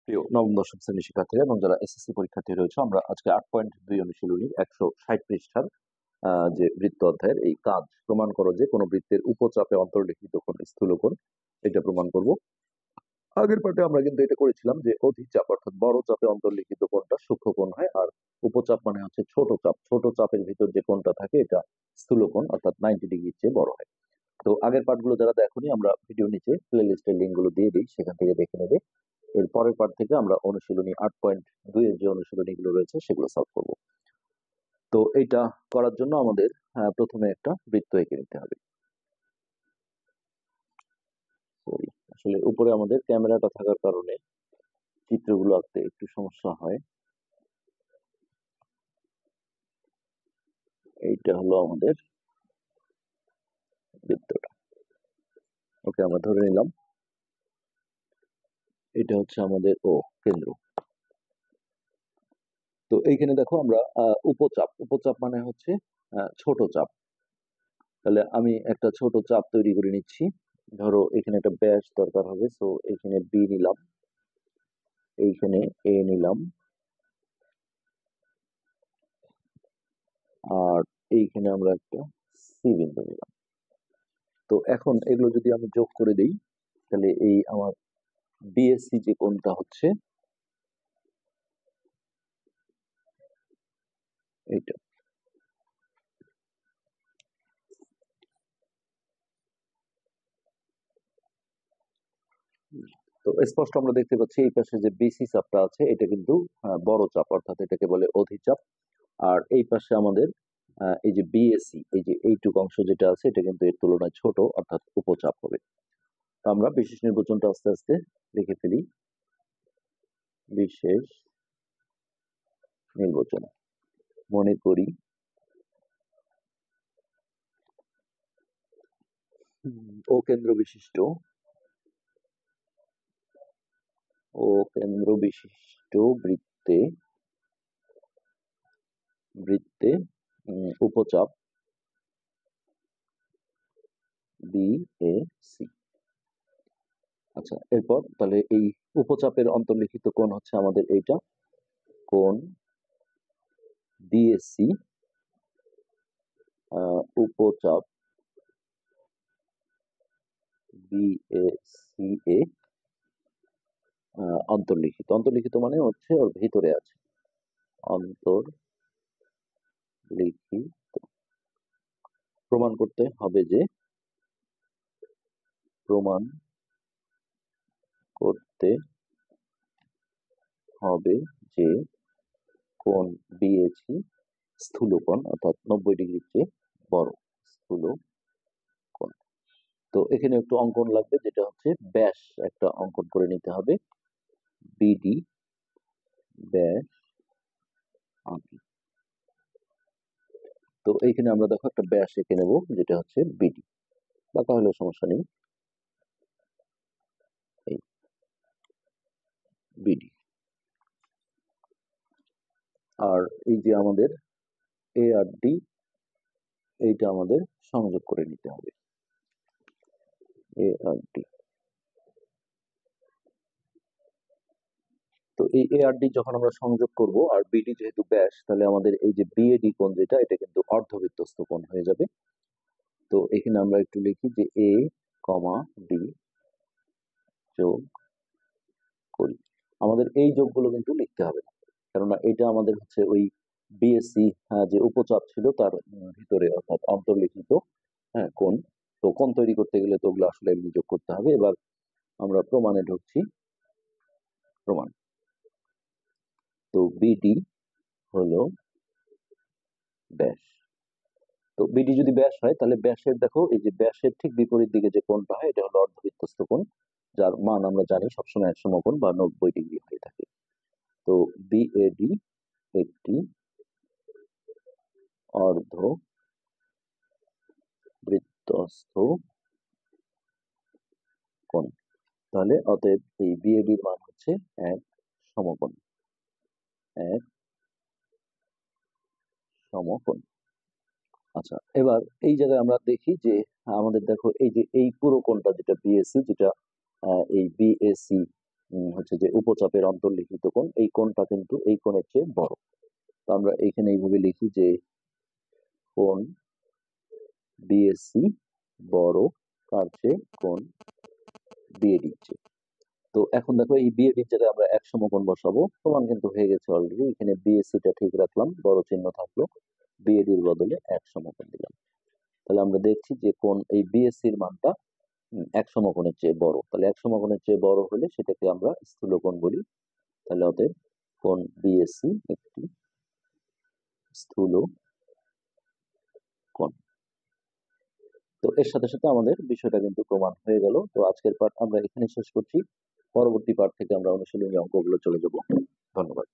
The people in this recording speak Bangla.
প্রিয় নবম দশম শ্রেণীর শিক্ষার্থীরা এবং যারা এসএসসি পরীক্ষার্থী রয়েছে, আমরা আজকে 8.2 অনুশীলনী 160 পৃষ্ঠার যে বৃত্ত অধ্যায়ের এই কাজ প্রমাণ করো যে কোনো বৃত্তের উপচাপে অন্তর্লিখিত কোণ স্থূলকোণ, এটা প্রমাণ করব। আগের পার্টে আমরা কিন্তু এটা করেছিলাম যে অধিচাপ অর্থাৎ বড় চাপে অন্তর্লিখিত কোণটা সূক্ষ্মকোণ হয়, আর উপচাপ মানে হচ্ছে ছোট চাপ। ছোট চাপের ভিতর যে কোণটা থাকে এটা স্থূলকোণ অর্থাৎ 90 ডিগ্রির চেয়ে বড় হয়। তো আগের পার্টগুলো যারা দেখোনি, আমরা ভিডিও নিচে প্লে লিস্টের লিঙ্ক গুলো দিয়ে দিই, সেখান থেকে দেখে নেবে। এর পরের পার্ট থেকে আমরা অনুশীলনী 8.2 এর যে অনুশীলনী গুলো রয়েছে সেগুলো সলভ করব। তো এটা করার জন্য আমাদের প্রথমে একটা বৃত্ত এঁকে নিতে হবে। সরি, আসলে উপরে আমাদের ক্যামেরাটা থাকার কারণে চিত্রগুলো আঁকতে একটু সমস্যা হয়। এইটা হলো আমাদের বৃত্তটা। ওকে, আমরা ধরে নিলাম এটা হচ্ছে আমাদের কেন্দ্র। তো এইখানে দেখো আমরা উপচাপ, উপচাপ মানে হচ্ছে ছোট চাপ। তাহলে আমি একটা ছোট চাপ তৈরি করে নিচ্ছি। ধরো এখানে একটা ব্যাস দরকার হবে, সো এখানে বি নিলাম, এইখানে এ নিলাম, আর এইখানে আমরা একটা সি বিন্দু নিলাম। তো এখন এগুলো যদি আমি যোগ করে দিই, তাহলে এই আমার বিএসসি যে কোণটা হচ্ছে এইটা। তো স্পষ্ট আমরা দেখতে পাচ্ছি এই পাশে যে বিসি চাপটা আছে এটা কিন্তু বড় চাপ, অর্থাৎ এটাকে বলে অধিচাপ। আর এই পাশে আমাদের এই যে বিএসসি, এই যে এইটুকু অংশ যেটা আছে এটা কিন্তু এর তুলনায় ছোট, অর্থাৎ উপচাপ হবে। তো আমরা বিশেষ নির্বাচনটা আস্তে আস্তে লিখে ফেলি। বিশেষ নির্বাচন, মনে করি ও কেন্দ্র বিশিষ্ট, ও কেন্দ্র বিশিষ্ট বৃত্তে বৃত্তে উপচাপ বিএসি। আচ্ছা, এরপর তাহলে এই উপচাপের অন্তর্লিখিত কোণ হচ্ছে আমাদের এইটা, কোণ বিএসি। উপচাপ বিএসি এ অন্তর্লিখিত, অন্তর্লিখিত মানে হচ্ছে ওর ভিতরে আছে, অন্তর্লিখিত। প্রমাণ করতে হবে যে, প্রমাণ করতে হবে যে কোণ বিএসি স্থূলকোণ অর্থাৎ 90 ডিগ্রির চেয়ে বড়, স্থূলকোণ। তো এখানে একটু অঙ্কন লাগবে, যেটা হচ্ছে ব্যাস একটা অঙ্কন করে নিতে হবে, বিডি ব্যাস আঁকি। তো এইখানে আমরা দেখো একটা ব্যাস এঁকে নেব, যেটা হচ্ছে বিডি, বাঁকা হলেও সমস্যা নেই, এই বিডি। আর এই যে আমাদের এ আর ডি, এইটা আমাদের সংযোগ করে নিতে হবে, এ আর ডি। তো এই এ আর ডি যখন আমরা সংযোগ করব, আর বিডি যেহেতু ব্যাস, তাহলে আমাদের এই যে বিএডি কোণ যেটা, এটা কিন্তু অর্ধবৃত্তস্থ কোণ হয়ে যাবে। তো এখানে আমরা একটু লিখি যে এ কমা ডি যোগ করি। আমাদের এই যোগগুলো কিন্তু লিখতে হবে না, কেননা এটা আমাদের হচ্ছে ওই বিএসসি যে উপচাপ ছিল তার ভিতরে, অর্থাৎ অন্তর্লিখিত কোণ। তো কোণ তৈরি করতে গেলে তো ওগুলো আসলে এমনি যোগ করতে হবে। এবার আমরা প্রমাণে ঢুকছি, প্রমাণ। তো বিডি হলো ব্যাস। তো বিডি যদি ব্যাস হয়, তাহলে ব্যাসের দেখো এই যে ব্যাসের ঠিক বিপরীত দিকে যে কোণটা হয় এটা হলো অর্ধবৃত্তস্থ কোণ, যার মান আমরা জানি সবসময় 1 সমকোণ বা 90 ডিগ্রি হয়ে থাকে। তো বিএডি একটি অর্ধবৃত্তস্থ কোণ। তাহলে অতএব এই বিএডির মান হচ্ছে 1 সমকোণ, 1 সমকোণ। আচ্ছা, এবার এই জায়গায় আমরা দেখি যে আমাদের দেখো এই যে এই পুরো কোণটা যেটা বিএসসি, যেটা এই বিএসসি হচ্ছে যে উপচাপের অন্তর্লিখিত কোণ, এই কোণটা কিন্তু এই কোণের চেয়ে বড়। তো আমরা এখানে এইভাবে লিখি যে কোণ বিএসসি বড় কার চেয়ে? কোণ বিএডি চেয়ে। তো এখন দেখো এই বিএডি এর জায়গায় আমরা এক সমকোণ বসাবো, প্রমাণ কিন্তু হয়ে গেছে অলরেডি। এখানে বিএসসি টা ঠিক রাখলাম, বড় চিহ্ন থাকলো, বিএডি এর বদলে এক সমকোণ দিলাম। তাহলে আমরা দেখছি যে কোণ এই বিএসসি এর মানটা এক সমকোণের চেয়ে বড়। তাহলে এক সমকোণের চেয়ে বড় হলে সেটাকে আমরা স্থূলকোণ বলি। তাহলে অতএব কোণ বিএসসি একটি স্থূল কোণ। তো এর সাথে সাথে আমাদের বিষয়টা কিন্তু প্রমাণ হয়ে গেল। তো আজকের পাঠ আমরা এখানে শেষ করছি। পরবর্তী পাঠ থেকে আমরা অনুশীলনী অঙ্কগুলো চলে যাব। ধন্যবাদ।